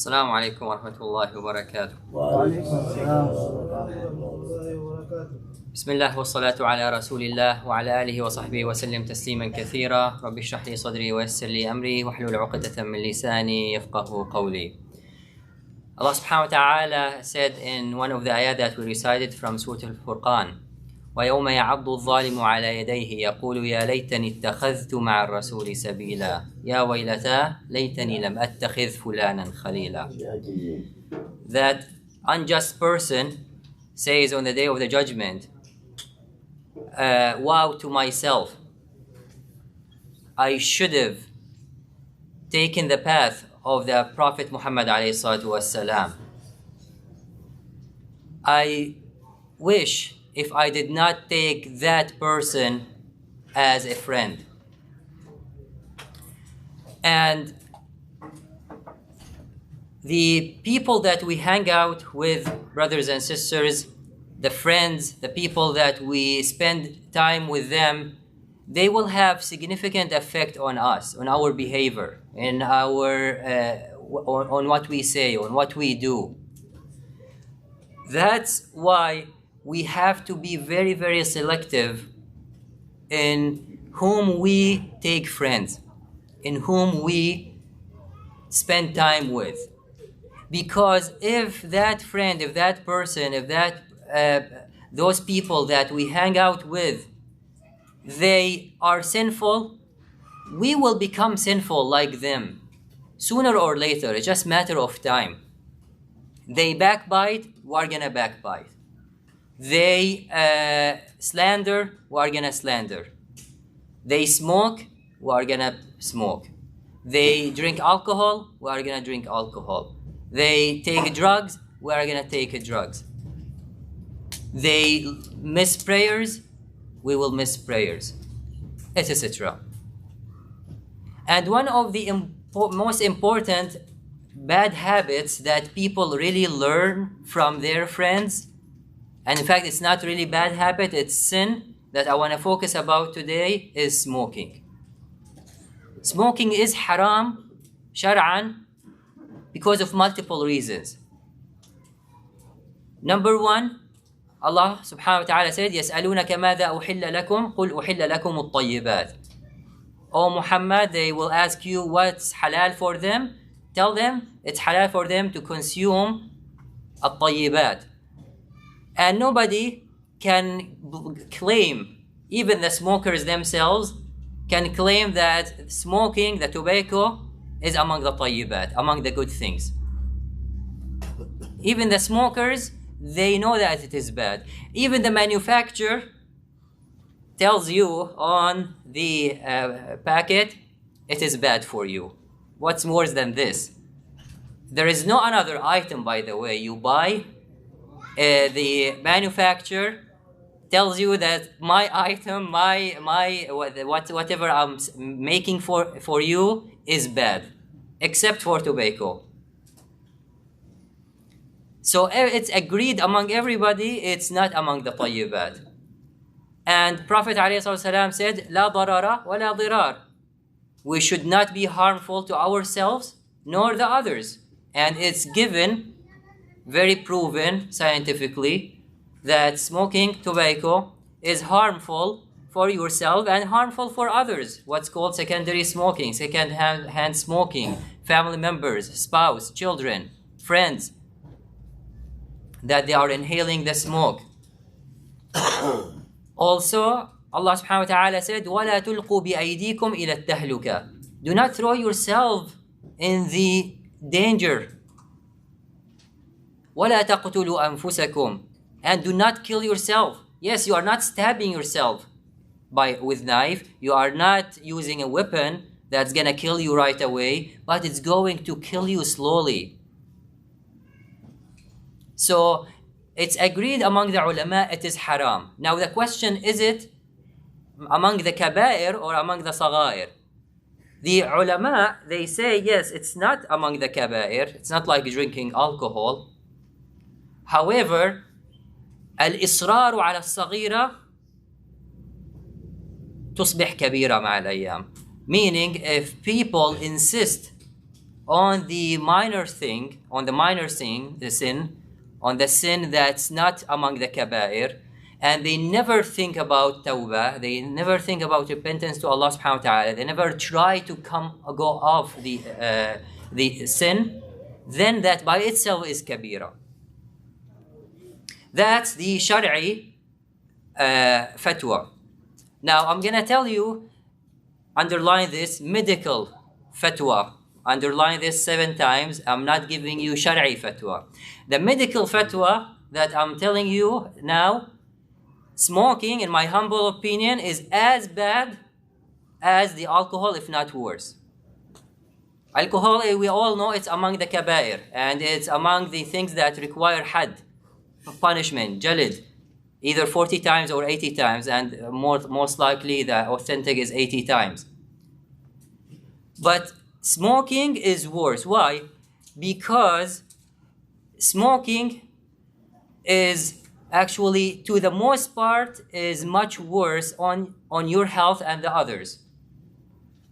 As-Salamu alaykum wa rahmatullahi wa barakatuh. Bismillah wa salatu ala rasulillah wa ala alihi wa sahbihi wa sallim tasliman kathira. Rabbi shrah li sadri wa yassir li amri wa hlul 'uqdatan min lisani yafqahu qawli. Allah subhanahu wa ta'ala said in one of the ayat that we recited from Surah Al-Furqan, وَيَوْمَ يَعَضُّ الظَّالِمُ عَلَى يَدَيْهِ يَقُولُ يَا لَيْتَنِي اتَّخَذْتُ مَعَ الرَّسُولِ سَبِيلًا يَا وَيْلَتَى لَيْتَنِي لَمْ أَتَّخِذْ فُلَانًا خَلِيلًا. That unjust person says on the day of the judgment, wow to myself, I should have taken the path of the Prophet Muhammad ﷺ. I wish if I did not take that person as a friend. And the people that we hang out with, brothers and sisters, the friends, the people that we spend time with them, they will have significant effect on us, on our behavior, in our on what we say, on what we do. That's why we have to be very, very selective in whom we take friends, in whom we spend time with. Because if that friend, if that person, if that those people that we hang out with, they are sinful, we will become sinful like them. Sooner or later, it's just a matter of time. They backbite, we're gonna backbite. They slander, we're gonna slander. They smoke, we're gonna smoke. They drink alcohol, we're gonna drink alcohol. They take drugs, we're gonna take drugs. They miss prayers, we will miss prayers, etc. And one of the most important bad habits that people really learn from their friends, and in fact it's not really bad habit, it's sin that I want to focus about today, is smoking. Smoking is haram shar'an because of multiple reasons. Number one, Allah subhanahu wa ta'ala said, يَسْأَلُونَكَ مَاذَا أُحِلَّ لَكُمْ قُلْ أُحِلَّ لَكُمُ الطَّيِّبَاتِ. O Muhammad, they will ask you what's halal for them. Tell them it's halal for them to consume الطيبات. And nobody can claim, even the smokers themselves can claim that smoking, the tobacco, is among the طيبات, among the good things. Even the smokers, they know that it is bad. Even the manufacturer tells you on the packet, it is bad for you. What's more than this? There is no another item, by the way, you buy. The manufacturer tells you that my item, whatever I'm making for you is bad, except for tobacco. So it's agreed among everybody, it's not among the طيبات. And Prophet ﷺ said, لا ضرر ولا ضرار. We should not be harmful to ourselves nor the others. And it's given, very proven scientifically, that smoking tobacco is harmful for yourself and harmful for others. What's called secondary smoking, second-hand smoking, family members, spouse, children, friends, that they are inhaling the smoke. Also, Allah subhanahu wa ta'ala said, وَلَا تُلْقُوا بِأَيْدِيكُمْ إِلَى التَّهْلُكَةِ. Do not throw yourself in the danger. وَلَا تَقْتُلُوا أَنفُسَكُمْ. And do not kill yourself. Yes, you are not stabbing yourself with knife. You are not using a weapon that's gonna kill you right away, but it's going to kill you slowly. So it's agreed among the ulama it is haram. Now the question, is it among the kabair or among the saghair? The ulama, they say yes, it's not among the kabair. It's not like drinking alcohol. However, al-israru ala al-saghira تصبح كبيرة مع الأيام. Meaning, if people insist on the minor thing, the sin, on the sin that's not among the kaba'ir, and they never think about tawbah, they never think about repentance to Allah subhanahu wa ta'ala, they never try to go off the sin, then that by itself is kabira. That's the Shari'i fatwa. Now I'm gonna tell you, underline this, medical fatwa. Underline this 7 times. I'm not giving you Shari'i fatwa. The medical fatwa that I'm telling you now, smoking, in my humble opinion, is as bad as the alcohol, if not worse. Alcohol, we all know it's among the kaba'ir, and it's among the things that require had, punishment, jalid, either 40 times or 80 times, and most likely the authentic is 80 times. But smoking is worse. Why? Because smoking is actually, to the most part, is much worse on your health and the others.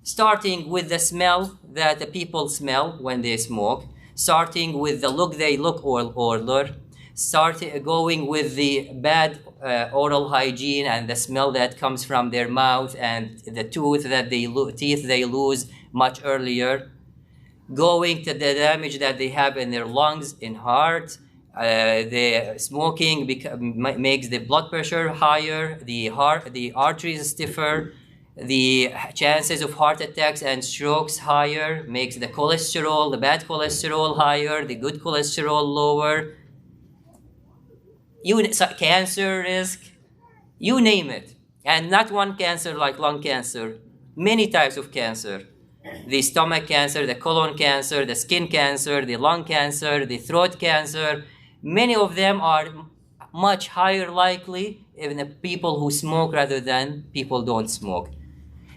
Starting with the smell that the people smell when they smoke, starting with the look they look or going with the bad oral hygiene and the smell that comes from their mouth and the teeth they lose much earlier, going to the damage that they have in their lungs, in heart. The smoking makes the blood pressure higher, the arteries stiffer, the chances of heart attacks and strokes higher, makes the cholesterol, the bad cholesterol higher, the good cholesterol lower, cancer risk, you name it. And not one cancer like lung cancer, many types of cancer. The stomach cancer, the colon cancer, the skin cancer, the lung cancer, the throat cancer, many of them are much higher likely in the people who smoke rather than people don't smoke.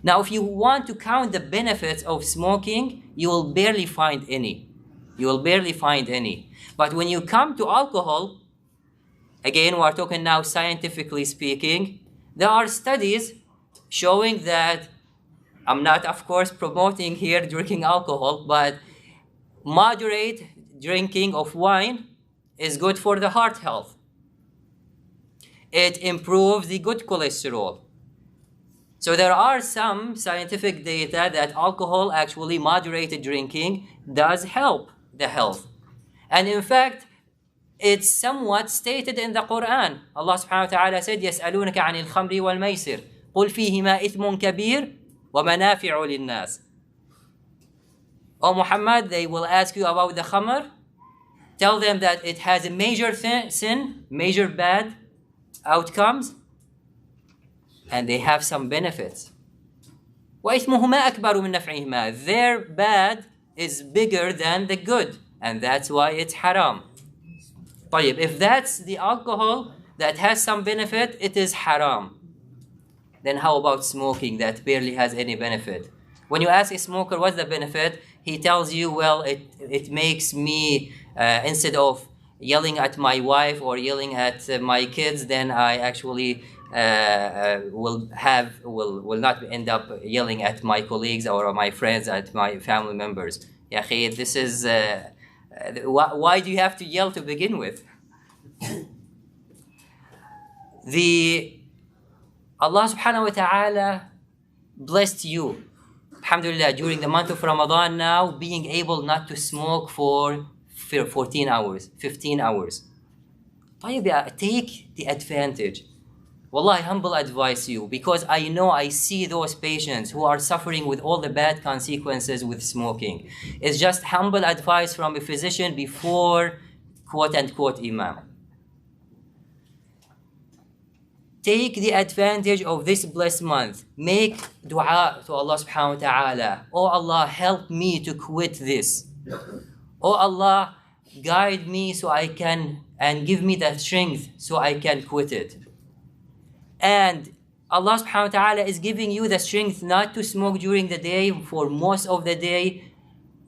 Now, if you want to count the benefits of smoking, you will barely find any. But when you come to alcohol, again, we're talking now scientifically speaking, there are studies showing that, I'm not, of course, promoting here drinking alcohol, but moderate drinking of wine is good for the heart health. It improves the good cholesterol. So there are some scientific data that alcohol, actually moderated drinking, does help the health. And in fact, it's somewhat stated in the Quran. Allah subhanahu wa ta'ala said, يَسْأَلُونَكَ عَنِ الْخَمْرِ وَالْمَيْسِرِ قُلْ فِيهِمَا إِثْمٌ كَبِيرٌ وَمَنَافِعُ لِلنَّاسِ. O Muhammad, they will ask you about the khamr. Tell them that it has a major sin, major bad outcomes, and they have some benefits. وَإِثْمُهُمَا أَكْبَرُ مِنْ نَفْعِهِمَا. Their bad is bigger than the good, and that's why it's haram. طيب, if that's the alcohol that has some benefit, it is haram. Then how about smoking that barely has any benefit? When you ask a smoker what's the benefit, he tells you, well, it makes me, instead of yelling at my wife or yelling at my kids, then I actually will not end up yelling at my colleagues or my friends, at my family members. Ya akhi, this is why do you have to yell to begin with? Allah subhanahu wa ta'ala blessed you, alhamdulillah, during the month of Ramadan now, being able not to smoke for 14 hours, 15 hours. Take the advantage. Wallahi, humble advise you, because I know, I see those patients who are suffering with all the bad consequences with smoking. It's just humble advice from a physician before quote-unquote imam. Take the advantage of this blessed month. Make dua to Allah subhanahu wa ta'ala. Oh Allah, help me to quit this. Oh Allah, guide me so I can, and give me that strength so I can quit it. And Allah subhanahu wa ta'ala is giving you the strength not to smoke during the day for most of the day.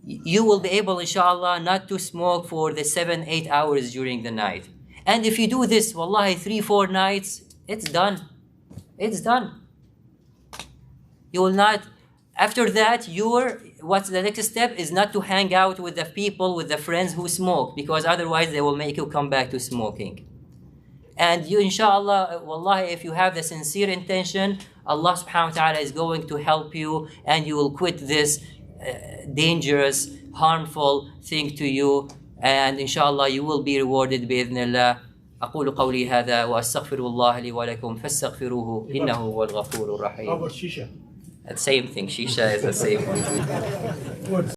You will be able, inshallah, not to smoke for the 7-8 hours during the night. And if you do this, wallahi, 3-4 nights, it's done. It's done. You will not, after that, your what's the next step is not to hang out with the people, with the friends who smoke, because otherwise they will make you come back to smoking. And you, inshallah, wallahi, if you have the sincere intention, Allah subhanahu wa ta'ala is going to help you, and you will quit this dangerous, harmful thing to you, and inshallah you will be rewarded بإذن الله. أقول قولي هذا وأستغفر الله لي ولكم فاستغفروه إنه هو الغفور الرحيم. How about shisha? The same thing, shisha is the same.